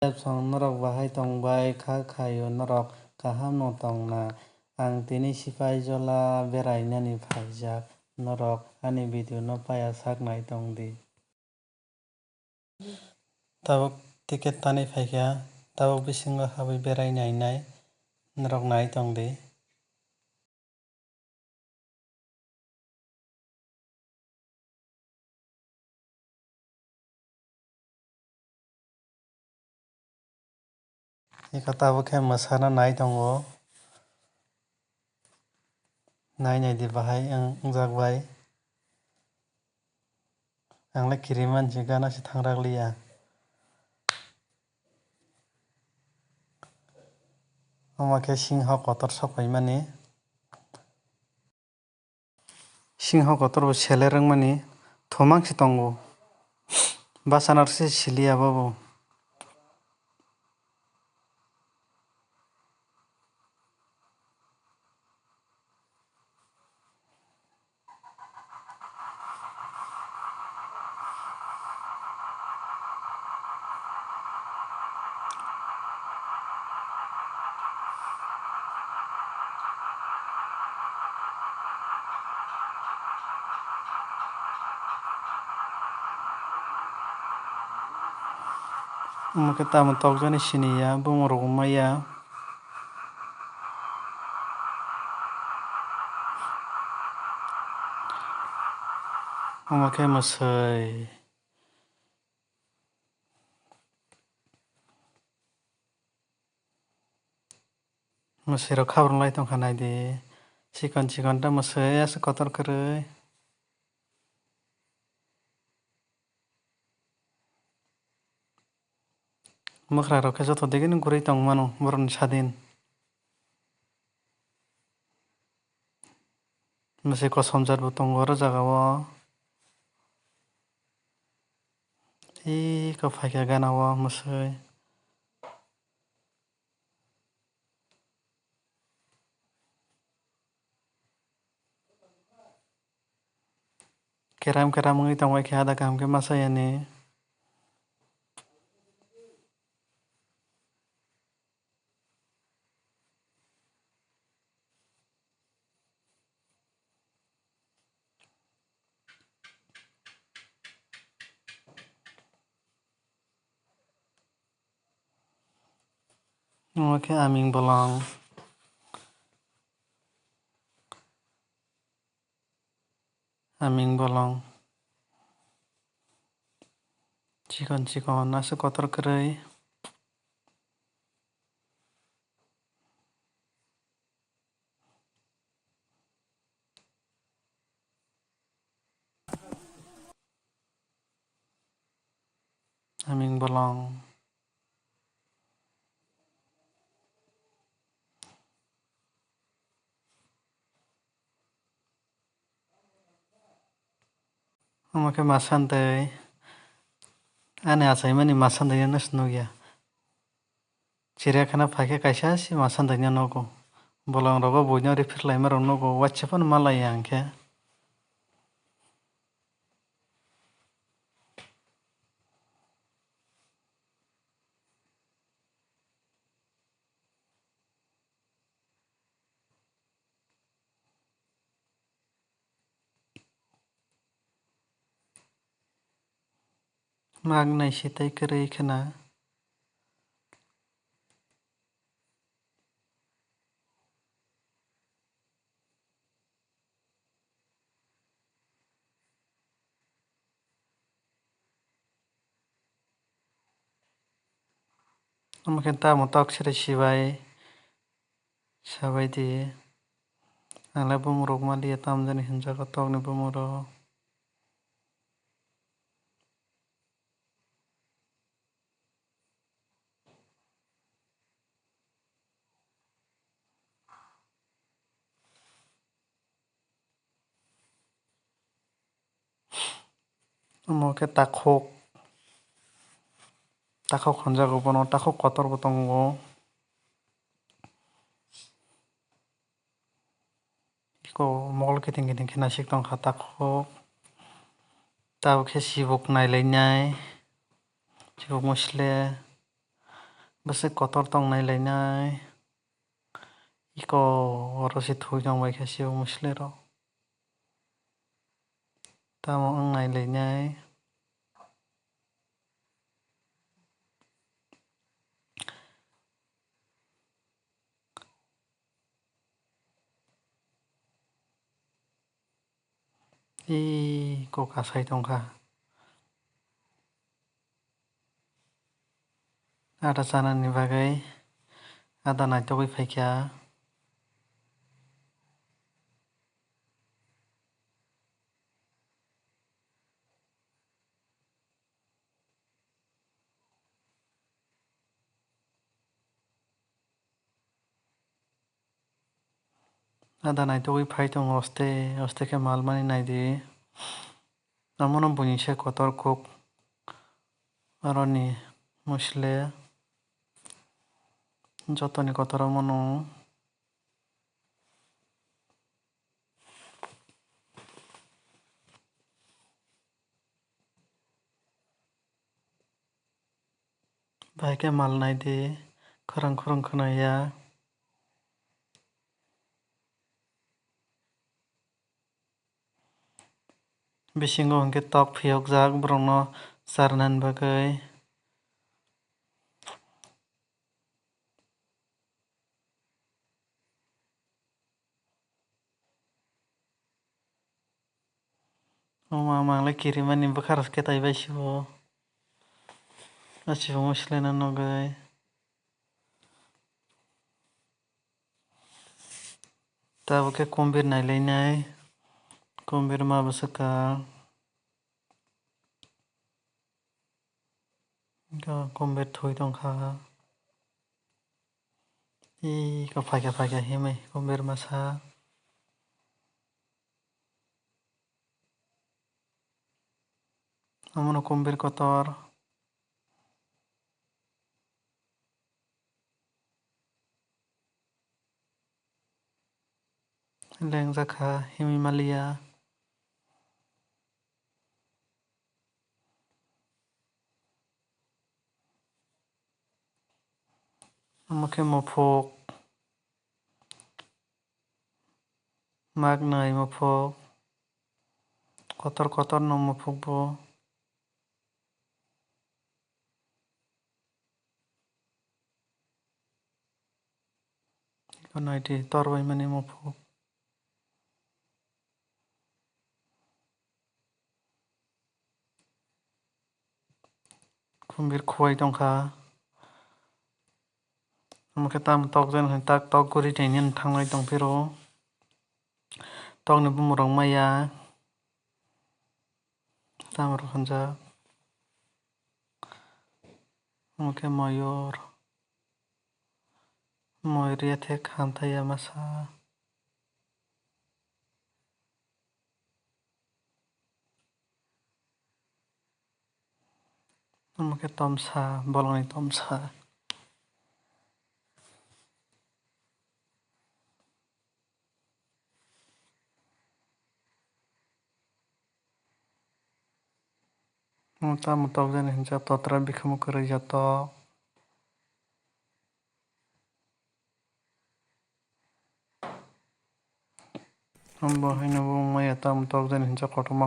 Song norok bahai tongbai kha khayo norok kaham no tongna ang tini Shipahijala Berai nani Phaijak norok ani video no paya saknai tongdi. Tabuk ticket tani phaikha tabuk bisingo habai berai nainai norok nai tongdi. Iko tabuk khe mwsana nai tongo. Nainai di bahai ongjak bai. Anglai kiri mansi gana si thangrakliya. Amo khe singho kotor Shipahimani. Singho kotor bo sele rwngmani thumangsi tongo. Bachana rwse siliya bobo. Amo khe tamo tokjani siniya bumung rok maya. Amo khe mwsui. Mwsui rok khabrwnglai tongkha naidi. Chikon chikon ta mwsui aswk kotor kwrwi. Mwkhra rok khe joto digini gurui tongmano borokni sadin. Mwsui kosom jaat bo tongo oro jagao. Iko phaikha ganao mwsui. Keram keram wngwi tongbai khe hada kaham khe machayani. Amo khe aming bolong. Aming bolong. Chikon chikon aswk kotor kwrwi. Aming bolong. Amo khe masantwi. Ani achaimani masantwi no se nukya. Chiriakhana phaikhe kaisa se masantwi no nugo. Bolong rogo buino refreshlimer rok nugo waitsa phano malaya hingkhe. Magnai se tei kwrwi khena. Amo khe tamo tok serai sibai. Sabai di. Anglai bumung rok maliya tamjani hwnjago tokni bumung rok. Amo khe takhok. Takhok hunjago bono takhok kotor bo tongo. Iko mokol kiting kiting khe naisik tongkha takhok. Tabuk khe sibuk nailainai. Sibuk musleh. bese kotor tong nailai iko orosi thui tong bai khasio muslero tamo ang nailai ko kasai tongkha ada sanani bagai ada naitogui phaikha ada naitogui phai tong oste ke malmani naidi amono bunise kotor kok aroni musle jotoni kotor amono baike mal naidi khorang khnaya bisingo hingke tok phiyokjak borokno charnani bagui manglai kirimani bwkharas khe taibai sibo asibo muslena nogui tabo khe kumbir nailainai kumbir mabo swkang kumbir thui tongkha ko phaikha himui kumbir masa amono kumbir kotor lengjakha himui malia amo khe muphuk magnai muphuk kotor no muphuk bo naiti torbai mani muphuk kumbir khuwai tongkha amo khe tam tokjani tak tok guri naini thanglai tongphiro tokni bumung maya tamrok hunjak amo khe moyor rethek hamthaiya masa amo khe tomsa bolongni tomsa tamo tokjani hingkhe totra bikhumu kwrwi jatok abo haino bumung maya tamo tokjani hingkhe kotorma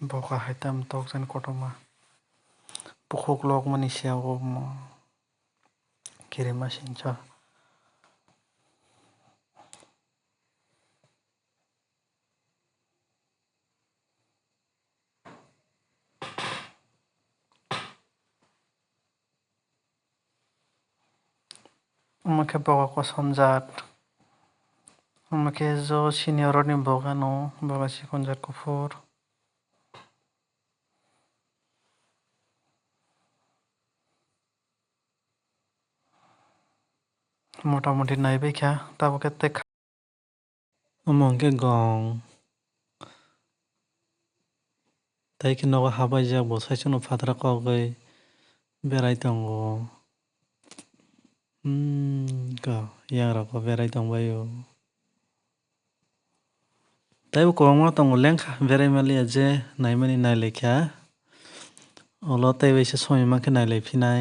boka hai tamo tokjani kotorma bukhuk lokmani siyago kirima sincha amo khe boga kosomjak amo khe jo senior rokni boga no boga sikonjak kuphur motamuti naibaikha tabo khe tei amo hingkhe gong tei khe nogo habaijak bo saisono fatra kogoi berai tongo yang rok berai tongbayo. Taibo kwbangma tongo lengkha berai maliya je naimani nailekha ulo tei waisa somoi ma khe nailai phinai.